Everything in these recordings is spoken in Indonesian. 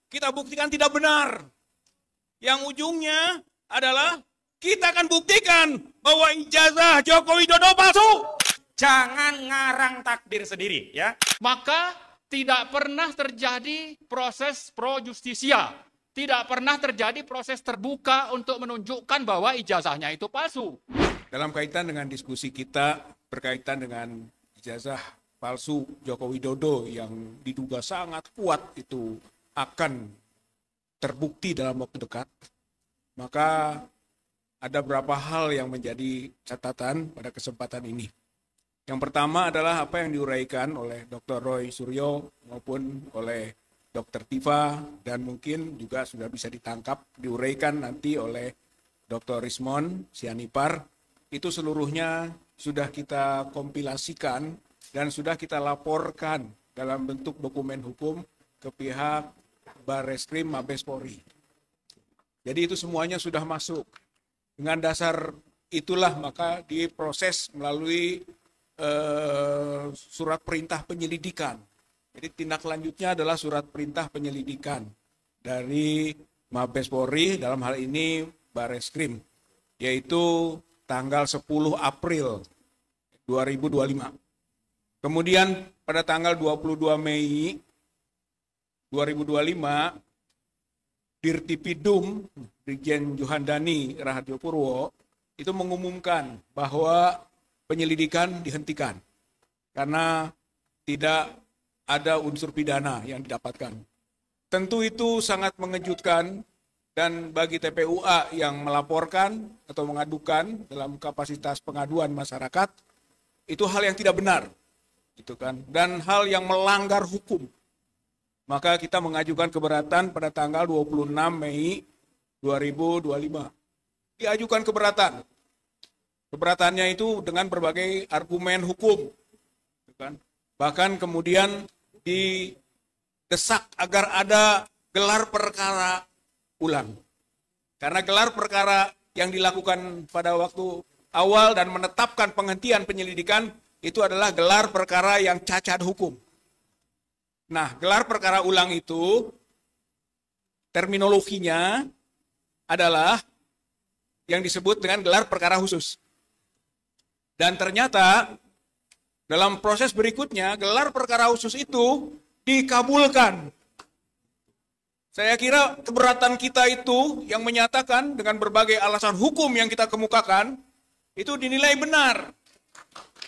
kita buktikan tidak benar. Yang ujungnya adalah kita akan buktikan bahwa ijazah Joko Widodo palsu. Jangan ngarang takdir sendiri, ya. Maka tidak pernah terjadi proses pro justisia. Tidak pernah terjadi proses terbuka untuk menunjukkan bahwa ijazahnya itu palsu. Dalam kaitan dengan diskusi kita berkaitan dengan ijazah palsu Joko Widodo yang diduga sangat kuat itu akan terbukti dalam waktu dekat, maka ada beberapa hal yang menjadi catatan pada kesempatan ini. Yang pertama adalah apa yang diuraikan oleh Dr. Roy Suryo maupun oleh Dr. Tifa dan mungkin juga sudah bisa ditangkap, diuraikan nanti oleh Dr. Rismon Sianipar. Itu seluruhnya sudah kita kompilasikan dan sudah kita laporkan dalam bentuk dokumen hukum ke pihak Barreskrim Mabes Polri. Jadi itu semuanya sudah masuk. Dengan dasar itulah maka diproses melalui surat perintah penyelidikan. Jadi tindak lanjutnya adalah surat perintah penyelidikan dari Mabes Polri dalam hal ini Barreskrim, yaitu tanggal 10 April 2025. Kemudian pada tanggal 22 Mei 2025, Dirtipidum, Brigjen Johandani Rahadjo Purwo, itu mengumumkan bahwa penyelidikan dihentikan karena tidak ada unsur pidana yang didapatkan. Tentu itu sangat mengejutkan dan bagi TPUA yang melaporkan atau mengadukan dalam kapasitas pengaduan masyarakat, itu hal yang tidak benar, gitu kan, dan hal yang melanggar hukum. Maka kita mengajukan keberatan pada tanggal 26 Mei 2025. Diajukan keberatan. Keberatannya itu dengan berbagai argumen hukum. Bahkan kemudian didesak agar ada gelar perkara ulang. Karena gelar perkara yang dilakukan pada waktu awal dan menetapkan penghentian penyelidikan itu adalah gelar perkara yang cacat hukum. Nah, gelar perkara ulang itu terminologinya adalah yang disebut dengan gelar perkara khusus. Dan ternyata dalam proses berikutnya gelar perkara khusus itu dikabulkan. Saya kira keberatan kita itu yang menyatakan dengan berbagai alasan hukum yang kita kemukakan itu dinilai benar.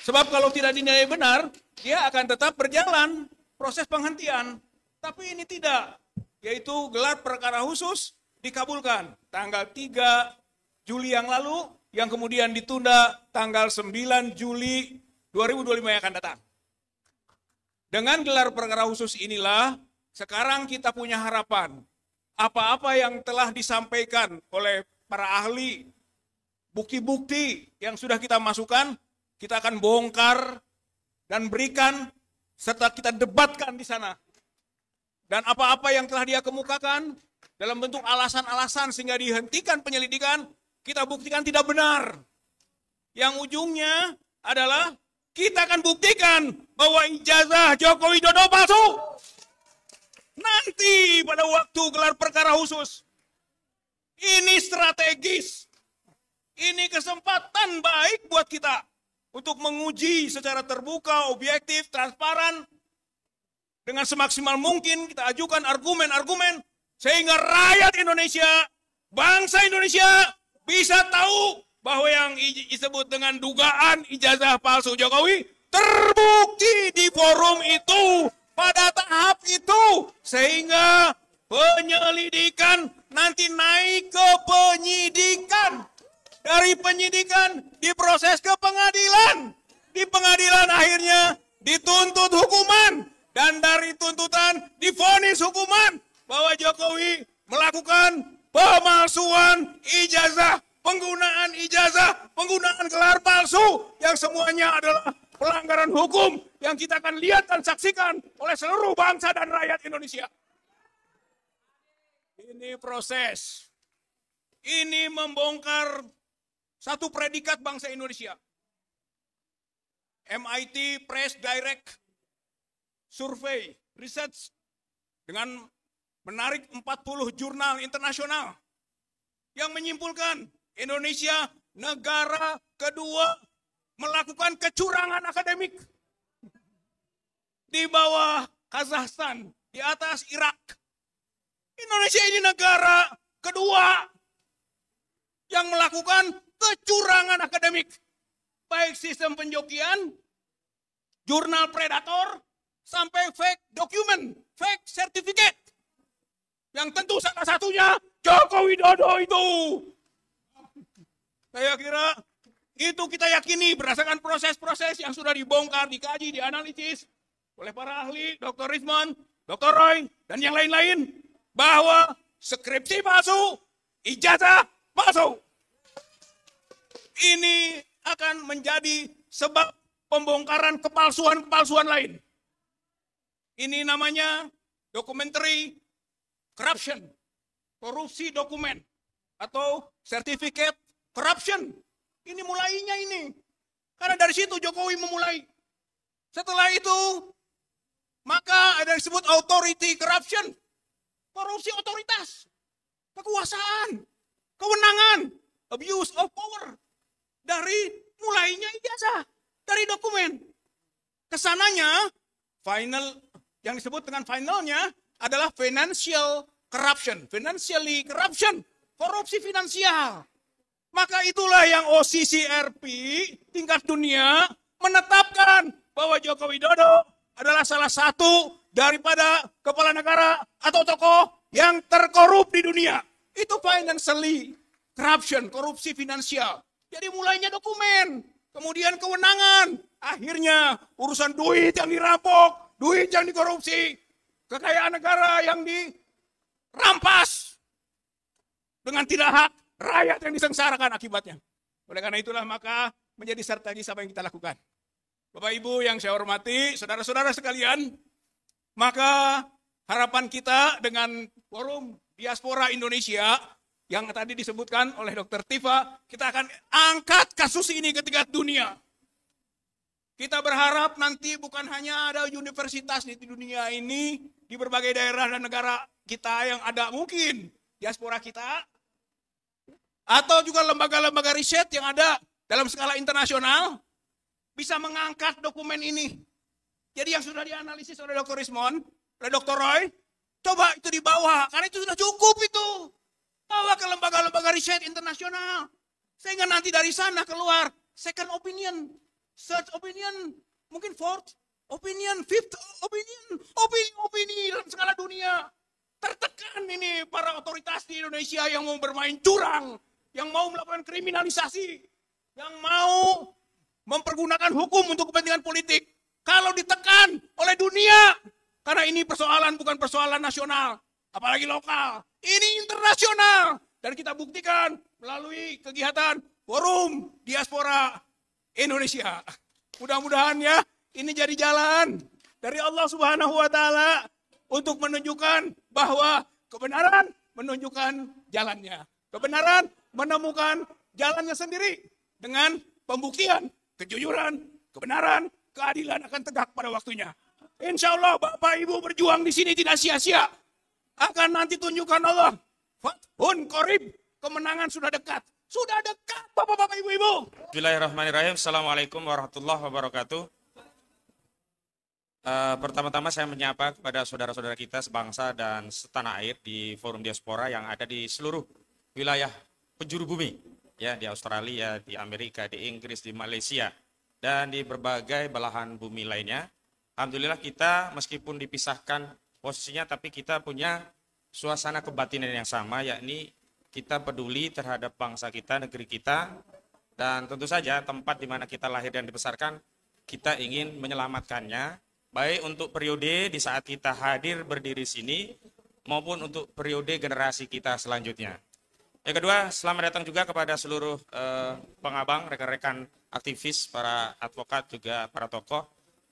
Sebab kalau tidak dinilai benar, dia akan tetap berjalan proses penghentian, tapi ini tidak, yaitu gelar perkara khusus dikabulkan tanggal 3 Juli yang lalu, yang kemudian ditunda tanggal 9 Juli 2025 yang akan datang. Dengan gelar perkara khusus inilah, sekarang kita punya harapan, apa-apa yang telah disampaikan oleh para ahli, bukti-bukti yang sudah kita masukkan, kita akan bongkar dan berikan serta kita debatkan di sana. Dan apa-apa yang telah dia kemukakan dalam bentuk alasan-alasan sehingga dihentikan penyelidikan, kita buktikan tidak benar. Yang ujungnya adalah kita akan buktikan bahwa ijazah Joko Widodo palsu. Nanti pada waktu gelar perkara khusus. Ini strategis. Ini kesempatan baik buat kita untuk menguji secara terbuka, objektif, transparan. Dengan semaksimal mungkin kita ajukan argumen-argumen sehingga rakyat Indonesia, bangsa Indonesia bisa tahu bahwa yang disebut dengan dugaan ijazah palsu Jokowi terbukti di forum itu, pada tahap itu. Sehingga penyelidikan nanti naik ke penyidikan. Dari penyidikan diproses ke pengadilan. Di pengadilan akhirnya dituntut hukuman. Dan dari tuntutan divonis hukuman bahwa Jokowi melakukan pemalsuan ijazah, penggunaan gelar palsu yang semuanya adalah pelanggaran hukum yang kita akan lihat dan saksikan oleh seluruh bangsa dan rakyat Indonesia. Ini proses. Ini membongkar satu predikat bangsa Indonesia. MIT Press Direct Survey Research dengan menarik 40 jurnal internasional yang menyimpulkan Indonesia negara kedua melakukan kecurangan akademik di bawah Kazakhstan, di atas Irak. Indonesia ini negara kedua yang melakukan kecurangan akademik, baik sistem penjokian, jurnal predator, sampai fake document, fake certificate. Yang tentu salah satunya Joko Widodo itu. Saya kira itu kita yakini berdasarkan proses-proses yang sudah dibongkar, dikaji, dianalisis oleh para ahli, Dr. Rizman, Dr. Roy, dan yang lain-lain, bahwa skripsi palsu, ijazah palsu. Ini akan menjadi sebab pembongkaran kepalsuan-kepalsuan lain. Ini namanya documentary corruption, korupsi dokumen, atau certificate corruption. Ini mulainya ini. Karena dari situ Jokowi memulai. Setelah itu, maka ada yang disebut authority corruption. Korupsi otoritas, kekuasaan, kewenangan, abuse of power. Dari mulainya ijazah, dari dokumen. Kesananya, final, yang disebut dengan finalnya adalah financial corruption. Financially corruption, korupsi finansial. Maka itulah yang OCCRP tingkat dunia menetapkan bahwa Joko Widodo adalah salah satu daripada kepala negara atau tokoh yang terkorup di dunia. Itu financially corruption, korupsi finansial. Jadi mulainya dokumen, kemudian kewenangan, akhirnya urusan duit yang dirampok, duit yang dikorupsi, kekayaan negara yang dirampas dengan tidak hak, rakyat yang disengsarakan akibatnya. Oleh karena itulah maka menjadi strategis apa yang kita lakukan. Bapak Ibu yang saya hormati, saudara-saudara sekalian, maka harapan kita dengan Forum Diaspora Indonesia yang tadi disebutkan oleh Dr. Tifa, kita akan angkat kasus ini ke tingkat dunia. Kita berharap nanti bukan hanya ada universitas di dunia ini, di berbagai daerah dan negara kita yang ada mungkin diaspora kita, atau juga lembaga-lembaga riset yang ada dalam skala internasional, bisa mengangkat dokumen ini. Jadi yang sudah dianalisis oleh Dr. Rizman, oleh Dr. Roy, coba itu dibawa, karena itu sudah cukup itu. Bawa ke lembaga-lembaga riset internasional. Sehingga nanti dari sana keluar second opinion, third opinion, mungkin fourth opinion, fifth opinion, opini dalam skala dunia. Tertekan ini para otoritas di Indonesia yang mau bermain curang, yang mau melakukan kriminalisasi, yang mau mempergunakan hukum untuk kepentingan politik. Kalau ditekan oleh dunia, karena ini persoalan bukan persoalan nasional, apalagi lokal, ini internasional. Dan kita buktikan melalui kegiatan Forum Diaspora Indonesia. Mudah-mudahan ya, ini jadi jalan dari Allah Subhanahu wa Ta'ala untuk menunjukkan bahwa kebenaran menunjukkan jalannya. Kebenaran menemukan jalannya sendiri dengan pembuktian, kejujuran, kebenaran, keadilan akan tegak pada waktunya. Insya Allah Bapak Ibu berjuang di sini tidak sia-sia. Akan nanti tunjukkan Allah. Fathun Qorib, kemenangan sudah dekat. Sudah dekat Bapak-Bapak Ibu-Ibu. Bismillahirrahmanirrahim. Assalamualaikum warahmatullahi wabarakatuh. Pertama-tama saya menyapa kepada saudara-saudara kita sebangsa dan setanah air di Forum Diaspora yang ada di seluruh wilayah penjuru bumi. Ya, di Australia, di Amerika, di Inggris, di Malaysia, dan di berbagai belahan bumi lainnya. Alhamdulillah kita meskipun dipisahkan posisinya, tapi kita punya suasana kebatinan yang sama, yakni kita peduli terhadap bangsa kita, negeri kita, dan tentu saja tempat di mana kita lahir dan dibesarkan, kita ingin menyelamatkannya, baik untuk periode di saat kita hadir berdiri sini, maupun untuk periode generasi kita selanjutnya. Yang kedua, selamat datang juga kepada seluruh pengabang, rekan-rekan aktivis, para advokat, juga para tokoh,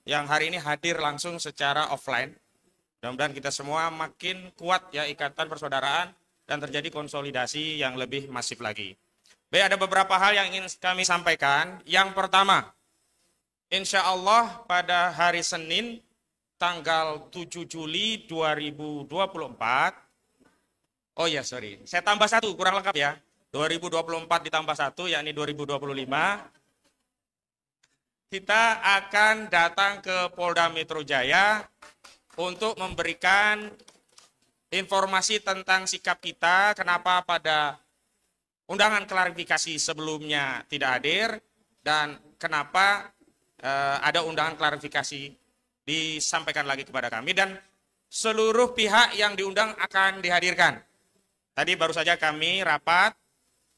yang hari ini hadir langsung secara offline. Mudah-mudahan kita semua makin kuat ya ikatan persaudaraan dan terjadi konsolidasi yang lebih masif lagi. Baik, ada beberapa hal yang ingin kami sampaikan. Yang pertama, insya Allah pada hari Senin tanggal 7 Juli 2024. Oh ya, sorry. Saya tambah satu, kurang lengkap ya. 2024 ditambah satu, yakni 2025. Kita akan datang ke Polda Metro Jaya untuk memberikan informasi tentang sikap kita, kenapa pada undangan klarifikasi sebelumnya tidak hadir, dan kenapa ada undangan klarifikasi disampaikan lagi kepada kami, dan seluruh pihak yang diundang akan dihadirkan. Tadi baru saja kami rapat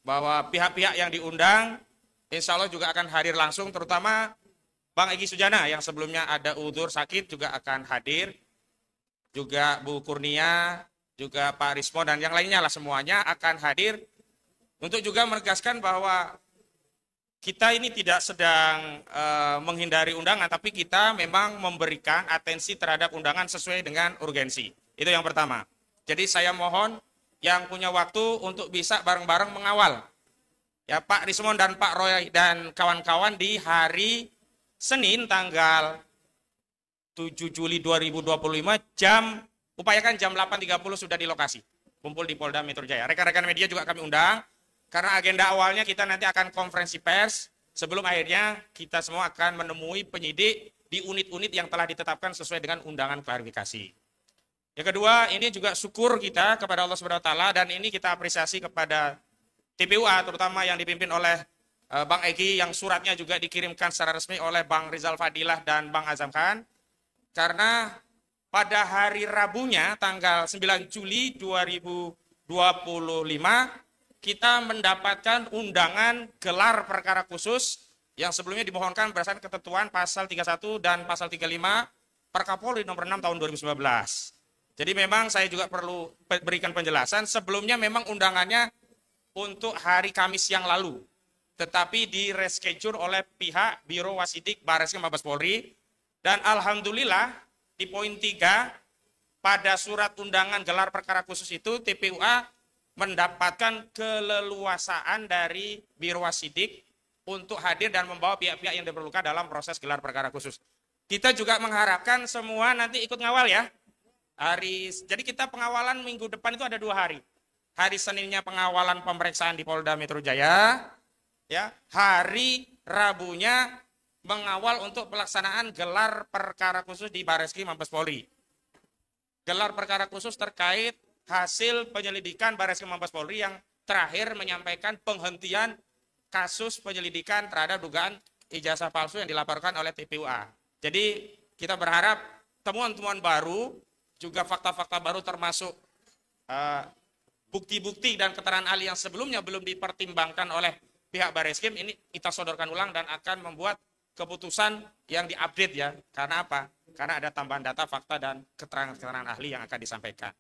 bahwa pihak-pihak yang diundang insya Allah juga akan hadir langsung, terutama Bang Egy Sujana yang sebelumnya ada udzur sakit juga akan hadir, juga Bu Kurnia, juga Pak Rismo, dan yang lainnya lah semuanya akan hadir untuk juga menegaskan bahwa kita ini tidak sedang menghindari undangan, tapi kita memang memberikan atensi terhadap undangan sesuai dengan urgensi. Itu yang pertama. Jadi saya mohon yang punya waktu untuk bisa bareng-bareng mengawal. Ya, Pak Rismon dan Pak Roy dan kawan-kawan di hari Senin tanggal 7 Juli 2025 upayakan jam 8.30 sudah di lokasi. Kumpul di Polda Metro Jaya. Rekan-rekan media juga kami undang. Karena agenda awalnya kita nanti akan konferensi pers, sebelum akhirnya kita semua akan menemui penyidik di unit-unit yang telah ditetapkan sesuai dengan undangan klarifikasi. Yang kedua, ini juga syukur kita kepada Allah Subhanahu wa taala, dan ini kita apresiasi kepada TPUA terutama yang dipimpin oleh Bang Egy, yang suratnya juga dikirimkan secara resmi oleh Bang Rizal Fadilah dan Bang Azam Khan. Karena pada hari Rabunya tanggal 9 Juli 2025 kita mendapatkan undangan gelar perkara khusus yang sebelumnya dimohonkan berdasarkan ketentuan pasal 31 dan pasal 35 Perkapolri nomor 6 tahun 2019. Jadi memang saya juga perlu berikan penjelasan, sebelumnya memang undangannya untuk hari Kamis yang lalu, tetapi di reschedule oleh pihak Biro Wasidik Barreskrim Mabes Polri, dan alhamdulillah di poin 3 pada surat undangan gelar perkara khusus itu TPUA mendapatkan keleluasaan dari Biro Wasidik untuk hadir dan membawa pihak-pihak yang diperlukan dalam proses gelar perkara khusus. Kita juga mengharapkan semua nanti ikut ngawal ya. Jadi kita pengawalan minggu depan itu ada 2 hari. Hari Seninnya pengawalan pemeriksaan di Polda Metro Jaya, ya. Hari Rabunya mengawal untuk pelaksanaan gelar perkara khusus di Barreskrim Mabes Polri. Gelar perkara khusus terkait hasil penyelidikan Barreskrim Mabes Polri yang terakhir menyampaikan penghentian kasus penyelidikan terhadap dugaan ijazah palsu yang dilaporkan oleh TPUA. Jadi kita berharap temuan-temuan baru, juga fakta-fakta baru termasuk bukti-bukti dan keterangan ahli yang sebelumnya belum dipertimbangkan oleh pihak Barreskrim ini kita sodorkan ulang dan akan membuat keputusan yang diupdate ya. Karena apa? Karena ada tambahan data, fakta, dan keterangan-keterangan ahli yang akan disampaikan.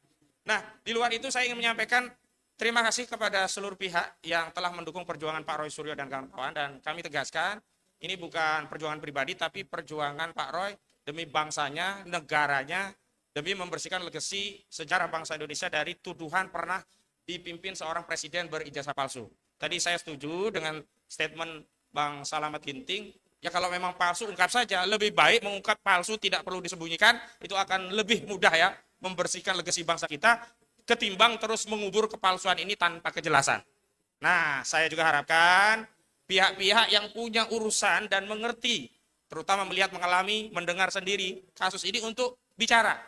Nah, di luar itu saya ingin menyampaikan terima kasih kepada seluruh pihak yang telah mendukung perjuangan Pak Roy Suryo dan kawan-kawan, dan kami tegaskan ini bukan perjuangan pribadi tapi perjuangan Pak Roy demi bangsanya, negaranya, demi membersihkan legasi sejarah bangsa Indonesia dari tuduhan pernah dipimpin seorang presiden berijazah palsu. Tadi saya setuju dengan statement Bang Salamet Ginting, ya kalau memang palsu ungkap saja, lebih baik mengungkap palsu tidak perlu disembunyikan, itu akan lebih mudah ya membersihkan legasi bangsa kita ketimbang terus mengubur kepalsuan ini tanpa kejelasan. Nah, saya juga harapkan pihak-pihak yang punya urusan dan mengerti, terutama melihat, mengalami, mendengar sendiri kasus ini untuk bicara.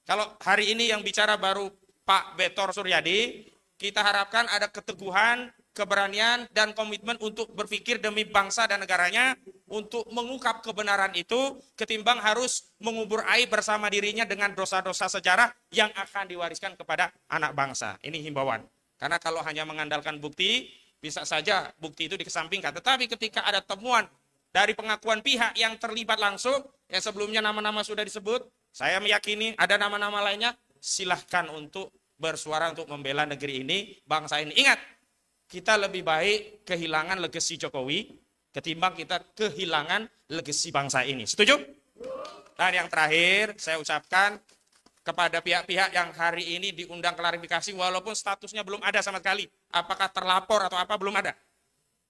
Kalau hari ini yang bicara baru Pak Betor Suryadi, kita harapkan ada keteguhan, keberanian, dan komitmen untuk berpikir demi bangsa dan negaranya untuk mengungkap kebenaran itu ketimbang harus mengubur aib bersama dirinya dengan dosa-dosa sejarah yang akan diwariskan kepada anak bangsa. Ini himbauan. Karena kalau hanya mengandalkan bukti, bisa saja bukti itu dikesampingkan. Tetapi ketika ada temuan dari pengakuan pihak yang terlibat langsung, yang sebelumnya nama-nama sudah disebut, saya meyakini ada nama-nama lainnya, silahkan untuk bersuara untuk membela negeri ini, bangsa ini. Ingat, kita lebih baik kehilangan legasi Jokowi ketimbang kita kehilangan legasi bangsa ini. Setuju? Dan yang terakhir, saya ucapkan kepada pihak-pihak yang hari ini diundang klarifikasi walaupun statusnya belum ada sama sekali. Apakah terlapor atau apa, belum ada.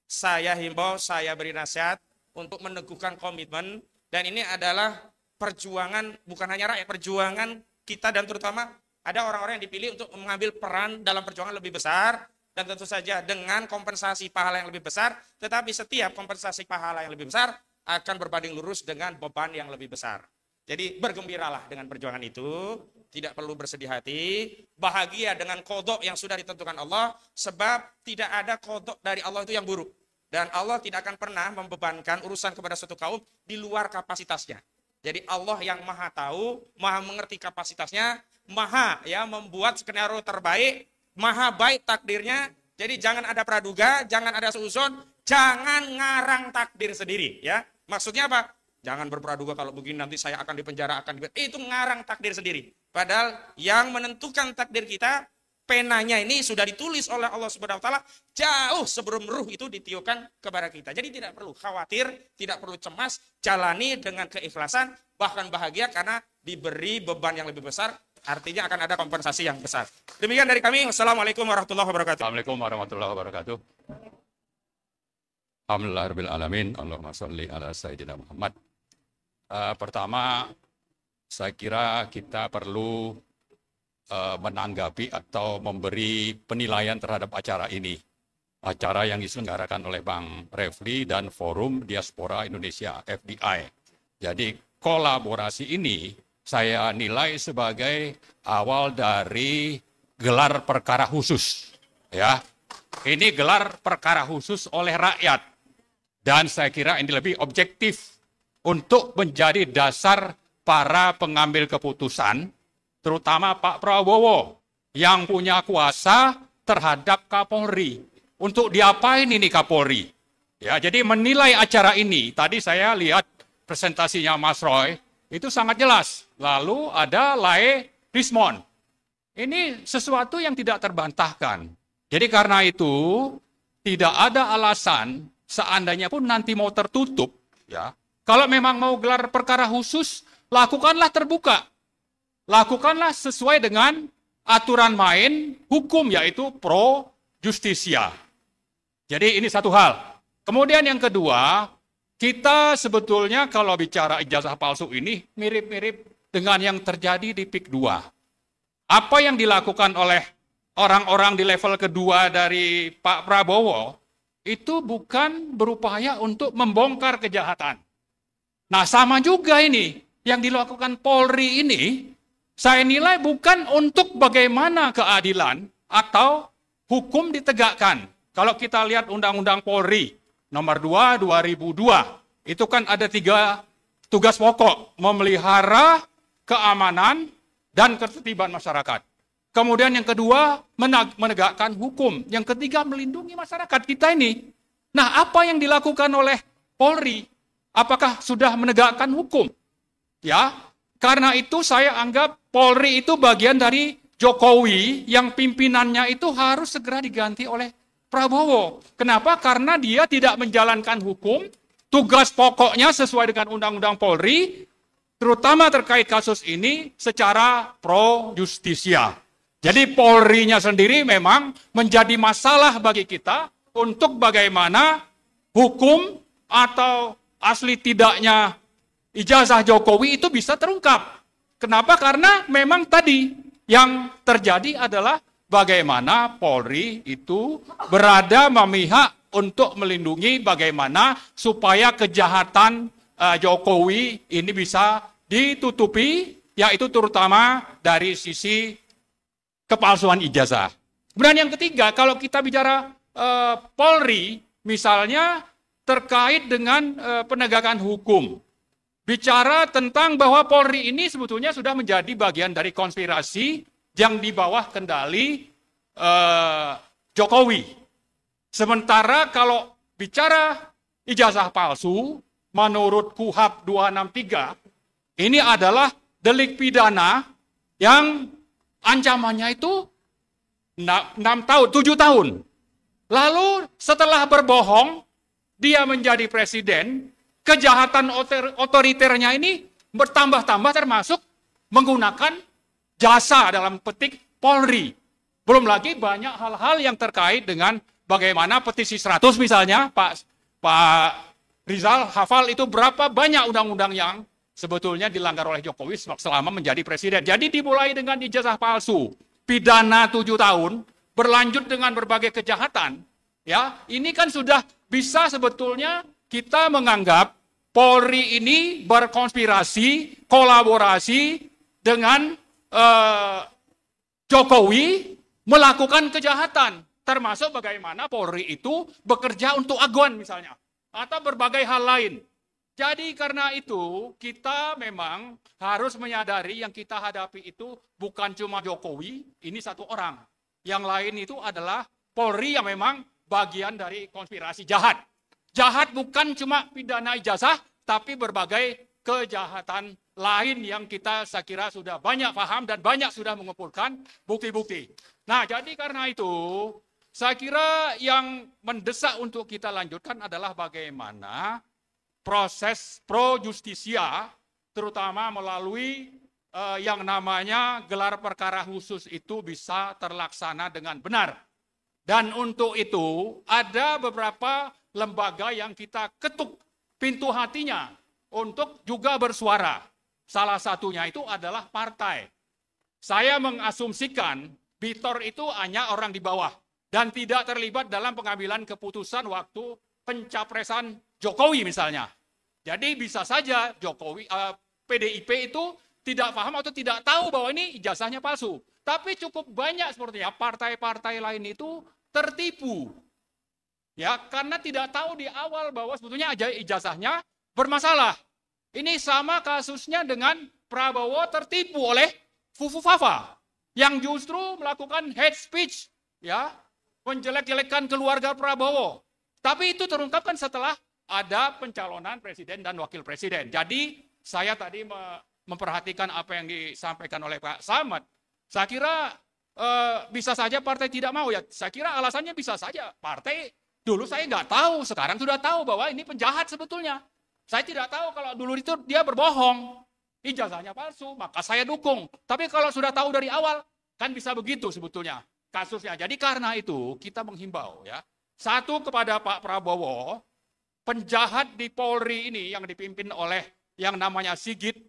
Saya himbau, saya beri nasihat untuk meneguhkan komitmen, dan ini adalah perjuangan bukan hanya rakyat, perjuangan kita dan terutama ada orang-orang yang dipilih untuk mengambil peran dalam perjuangan lebih besar dan tentu saja dengan kompensasi pahala yang lebih besar, tetapi setiap kompensasi pahala yang lebih besar akan berbanding lurus dengan beban yang lebih besar. Jadi bergembiralah dengan perjuangan itu, tidak perlu bersedih hati, bahagia dengan qadha yang sudah ditentukan Allah, sebab tidak ada qadha dari Allah itu yang buruk. Dan Allah tidak akan pernah membebankan urusan kepada suatu kaum di luar kapasitasnya. Jadi Allah yang maha tahu, maha mengerti kapasitasnya, maha membuat skenario terbaik, maha baik takdirnya. Jadi jangan ada praduga, jangan ada suuzon, jangan ngarang takdir sendiri. Ya, maksudnya apa? Jangan berpraduga kalau begini nanti saya akan dipenjara, itu ngarang takdir sendiri. Padahal yang menentukan takdir kita, penanya ini sudah ditulis oleh Allah Subhanahu wa taala jauh sebelum ruh itu ditiupkan kepada kita. Jadi tidak perlu khawatir, tidak perlu cemas, jalani dengan keikhlasan, bahkan bahagia karena diberi beban yang lebih besar, artinya akan ada kompensasi yang besar. Demikian dari kami. Wassalamualaikum warahmatullahi wabarakatuh. Assalamualaikum warahmatullahi wabarakatuh. Alhamdulillahirabbil alamin. Allahumma sholli ala sayyidina Muhammad. Pertama, saya kira kita perlu menanggapi atau memberi penilaian terhadap acara ini. Acara yang diselenggarakan oleh Bang Refli dan Forum Diaspora Indonesia, FDI. Jadi kolaborasi ini saya nilai sebagai awal dari gelar perkara khusus. Ya, ini gelar perkara khusus oleh rakyat. Dan saya kira ini lebih objektif untuk menjadi dasar para pengambil keputusan, terutama Pak Prabowo yang punya kuasa terhadap Kapolri. Untuk diapain ini Kapolri? Ya, jadi menilai acara ini, tadi saya lihat presentasinya Mas Roy, itu sangat jelas. Lalu ada Lae Rismon. Ini sesuatu yang tidak terbantahkan. Jadi karena itu, tidak ada alasan, seandainya pun nanti mau tertutup, ya, kalau memang mau gelar perkara khusus, lakukanlah terbuka. Lakukanlah sesuai dengan aturan main hukum, yaitu pro justisia. Jadi ini satu hal. Kemudian yang kedua, kita sebetulnya kalau bicara ijazah palsu ini mirip-mirip dengan yang terjadi di PIK 2. Apa yang dilakukan oleh orang-orang di level kedua dari Pak Prabowo, itu bukan berupaya untuk membongkar kejahatan. Nah, sama juga ini, yang dilakukan Polri ini, saya nilai bukan untuk bagaimana keadilan atau hukum ditegakkan. Kalau kita lihat Undang-Undang Polri, nomor 2, 2002, itu kan ada 3 tugas pokok, memelihara keamanan dan ketertiban masyarakat. Kemudian yang kedua, menegakkan hukum. Yang ketiga, melindungi masyarakat kita ini. Nah, apa yang dilakukan oleh Polri? Apakah sudah menegakkan hukum? Ya, karena itu saya anggap Polri itu bagian dari Jokowi yang pimpinannya itu harus segera diganti oleh Prabowo. Kenapa? Karena dia tidak menjalankan hukum, tugas pokoknya sesuai dengan Undang-Undang Polri, terutama terkait kasus ini secara pro justisia. Jadi Polri-nya sendiri memang menjadi masalah bagi kita untuk bagaimana hukum atau asli tidaknya ijazah Jokowi itu bisa terungkap. Kenapa? Karena memang tadi yang terjadi adalah bagaimana Polri itu berada memihak untuk melindungi bagaimana supaya kejahatan Jokowi ini bisa ditutupi, yaitu terutama dari sisi kepalsuan ijazah. Kemudian yang ketiga, kalau kita bicara Polri, misalnya terkait dengan penegakan hukum. Bicara tentang bahwa Polri ini sebetulnya sudah menjadi bagian dari konspirasi yang di bawah kendali Jokowi. Sementara kalau bicara ijazah palsu, menurut KUHP 263, ini adalah delik pidana yang ancamannya itu 6 tahun, 7 tahun. Lalu setelah berbohong, dia menjadi presiden, kejahatan otoriternya ini bertambah-tambah termasuk menggunakan jasa dalam petik Polri. Belum lagi banyak hal-hal yang terkait dengan bagaimana petisi 100 misalnya, Pak Rizal hafal itu berapa banyak undang-undang yang sebetulnya dilanggar oleh Jokowi selama menjadi presiden. Jadi dimulai dengan ijazah palsu, pidana 7 tahun, berlanjut dengan berbagai kejahatan. Ya, ini kan sudah bisa sebetulnya kita menganggap Polri ini berkonspirasi, kolaborasi dengan Jokowi melakukan kejahatan. Termasuk bagaimana Polri itu bekerja untuk aguan misalnya. Atau berbagai hal lain. Jadi karena itu kita memang harus menyadari yang kita hadapi itu bukan cuma Jokowi, ini satu orang. Yang lain itu adalah Polri yang memang bagian dari konspirasi jahat. Jahat bukan cuma pidana ijazah, tapi berbagai kejahatan lain yang kita saya kira sudah banyak paham dan banyak sudah mengumpulkan bukti-bukti. Nah, jadi karena itu saya kira yang mendesak untuk kita lanjutkan adalah bagaimana proses pro justisia, terutama melalui yang namanya gelar perkara khusus itu bisa terlaksana dengan benar. Dan untuk itu ada beberapa lembaga yang kita ketuk pintu hatinya untuk juga bersuara. Salah satunya itu adalah partai. Saya mengasumsikan Bitor itu hanya orang di bawah dan tidak terlibat dalam pengambilan keputusan waktu pencapresan Jokowi misalnya. Jadi bisa saja Jokowi, PDIP itu tidak paham atau tidak tahu bahwa ini ijazahnya palsu. Tapi cukup banyak sepertinya partai-partai lain itu tertipu. Ya, karena tidak tahu di awal bahwa sebetulnya ijazahnya bermasalah. Ini sama kasusnya dengan Prabowo tertipu oleh Fufu Fafa yang justru melakukan hate speech, ya, menjelek-jelekan keluarga Prabowo. Tapi itu terungkapkan setelah ada pencalonan presiden dan wakil presiden. Jadi saya tadi memperhatikan apa yang disampaikan oleh Pak Samad. Saya kira bisa saja partai tidak mau ya. Saya kira alasannya bisa saja partai dulu saya nggak tahu, sekarang sudah tahu bahwa ini penjahat sebetulnya. Saya tidak tahu kalau dulu itu dia berbohong, ijazahnya palsu, maka saya dukung. Tapi kalau sudah tahu dari awal, kan bisa begitu sebetulnya kasusnya. Jadi karena itu kita menghimbau ya, satu kepada Pak Prabowo, penjahat di Polri ini yang dipimpin oleh yang namanya Sigit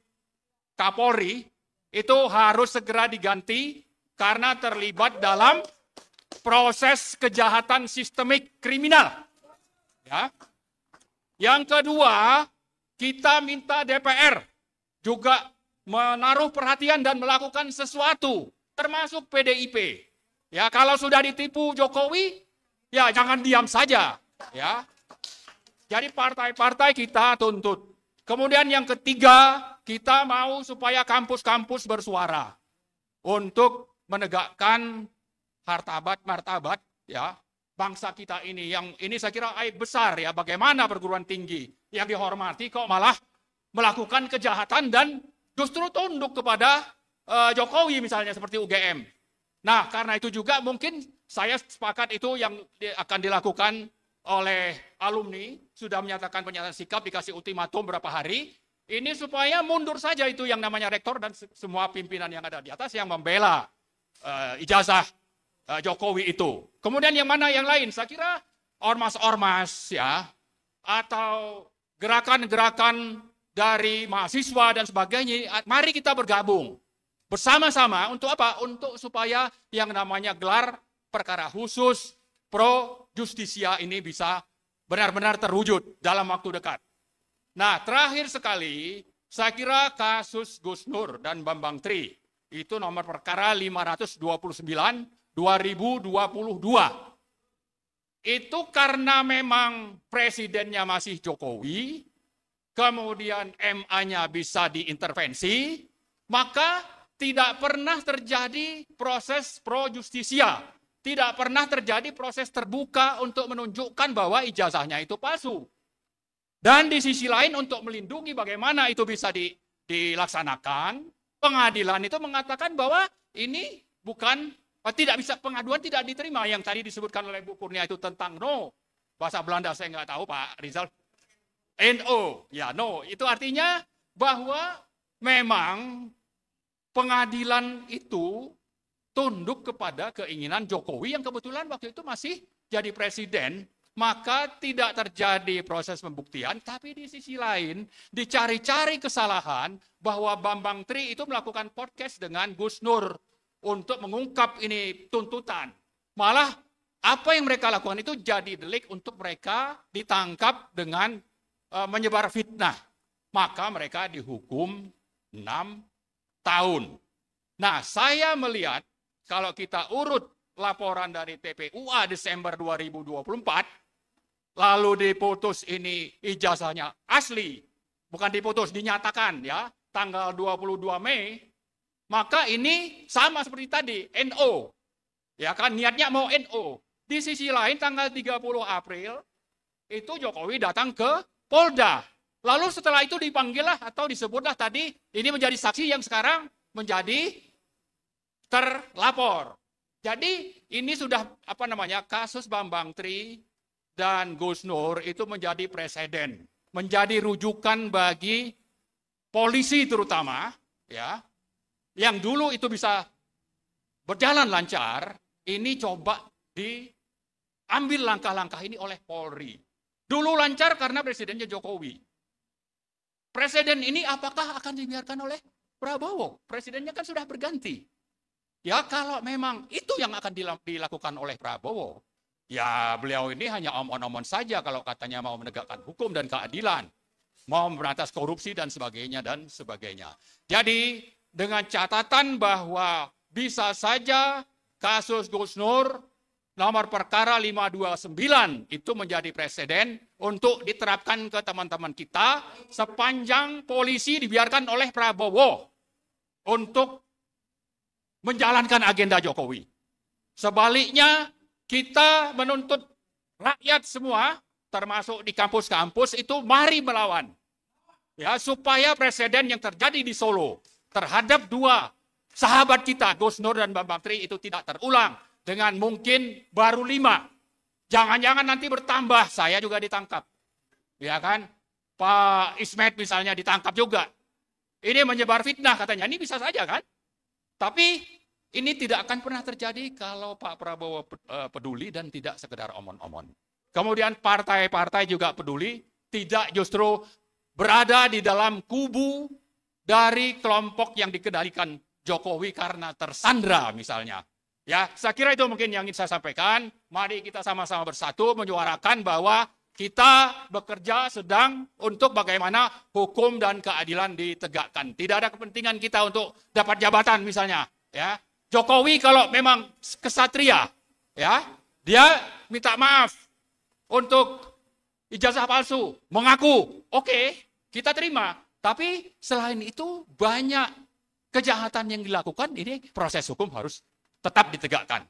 Kapolri, itu harus segera diganti karena terlibat dalam proses kejahatan sistemik kriminal. Ya. Yang kedua, kita minta DPR juga menaruh perhatian dan melakukan sesuatu, termasuk PDIP. Ya, kalau sudah ditipu Jokowi, ya jangan diam saja. Ya. Jadi partai-partai kita tuntut. Kemudian yang ketiga, kita mau supaya kampus-kampus bersuara untuk menegakkan hartabat martabat ya bangsa kita ini, yang ini saya kira aib besar ya, bagaimana perguruan tinggi yang dihormati kok malah melakukan kejahatan dan justru tunduk kepada Jokowi misalnya seperti UGM. Nah, karena itu juga mungkin saya sepakat itu yang akan dilakukan oleh alumni, sudah menyatakan pernyataan sikap, dikasih ultimatum berapa hari, ini supaya mundur saja itu yang namanya rektor dan semua pimpinan yang ada di atas yang membela ijazah Jokowi itu. Kemudian yang mana yang lain? Saya kira ormas-ormas ya, atau gerakan-gerakan dari mahasiswa dan sebagainya, mari kita bergabung bersama-sama untuk apa? Untuk supaya yang namanya gelar perkara khusus pro justisia ini bisa benar-benar terwujud dalam waktu dekat. Nah, terakhir sekali, saya kira kasus Gus Nur dan Bambang Tri, itu nomor perkara 529/2022. Itu karena memang presidennya masih Jokowi, kemudian MA-nya bisa diintervensi, maka tidak pernah terjadi proses pro justisia. Tidak pernah terjadi proses terbuka untuk menunjukkan bahwa ijazahnya itu palsu. Dan di sisi lain untuk melindungi bagaimana itu bisa dilaksanakan, pengadilan itu mengatakan bahwa ini bukan, tidak bisa, pengaduan tidak diterima. Yang tadi disebutkan oleh Bu Kurnia itu tentang no. Bahasa Belanda saya nggak tahu Pak Rizal. NO, ya no. Itu artinya bahwa memang pengadilan itu tunduk kepada keinginan Jokowi yang kebetulan waktu itu masih jadi presiden maka tidak terjadi proses pembuktian, tapi di sisi lain dicari-cari kesalahan bahwa Bambang Tri itu melakukan podcast dengan Gus Nur untuk mengungkap ini tuntutan. Malah apa yang mereka lakukan itu jadi delik untuk mereka ditangkap dengan menyebar fitnah. Maka mereka dihukum 6 tahun. Nah, saya melihat kalau kita urut laporan dari TPUA Desember 2024, lalu diputus ini ijazahnya asli, bukan diputus, dinyatakan ya, tanggal 22 Mei, maka ini sama seperti tadi, NO. Ya kan, niatnya mau NO. Di sisi lain tanggal 30 April, itu Jokowi datang ke Polda. Lalu setelah itu dipanggillah atau disebutlah tadi, ini menjadi saksi yang sekarang menjadi terlapor. Jadi ini sudah kasus Bambang Tri dan Gus Nur itu menjadi presiden, menjadi rujukan bagi polisi terutama, ya, yang dulu itu bisa berjalan lancar, ini coba diambil langkah-langkah ini oleh Polri. Dulu lancar karena presidennya Jokowi. Presiden ini apakah akan dibiarkan oleh Prabowo? Presidennya kan sudah berganti. Ya kalau memang itu yang akan dilakukan oleh Prabowo, ya beliau ini hanya omon-omon saja kalau katanya mau menegakkan hukum dan keadilan, mau memberantas korupsi dan sebagainya dan sebagainya. Jadi dengan catatan bahwa bisa saja kasus Gus Nur nomor perkara 529 itu menjadi presiden untuk diterapkan ke teman-teman kita sepanjang polisi dibiarkan oleh Prabowo untuk menjalankan agenda Jokowi. Sebaliknya, kita menuntut rakyat semua, termasuk di kampus-kampus itu, mari melawan. Ya, supaya presiden yang terjadi di Solo terhadap 2 sahabat kita, Gus Nur dan Bambang Tri, itu tidak terulang. Dengan mungkin baru 5. Jangan-jangan nanti bertambah, saya juga ditangkap. Ya kan? Pak Ismet misalnya ditangkap juga. Ini menyebar fitnah katanya, ini bisa saja kan? Tapi ini tidak akan pernah terjadi kalau Pak Prabowo peduli dan tidak sekedar omon-omon. Kemudian partai-partai juga peduli, tidak justru berada di dalam kubu dari kelompok yang dikendalikan Jokowi karena tersandra misalnya. Ya, saya kira itu mungkin yang ingin saya sampaikan. Mari kita sama-sama bersatu menyuarakan bahwa kita bekerja sedang untuk bagaimana hukum dan keadilan ditegakkan. Tidak ada kepentingan kita untuk dapat jabatan misalnya. Ya, Jokowi kalau memang kesatria, ya, dia minta maaf untuk ijazah palsu, mengaku, oke, kita terima. Tapi selain itu banyak kejahatan yang dilakukan, ini proses hukum harus tetap ditegakkan.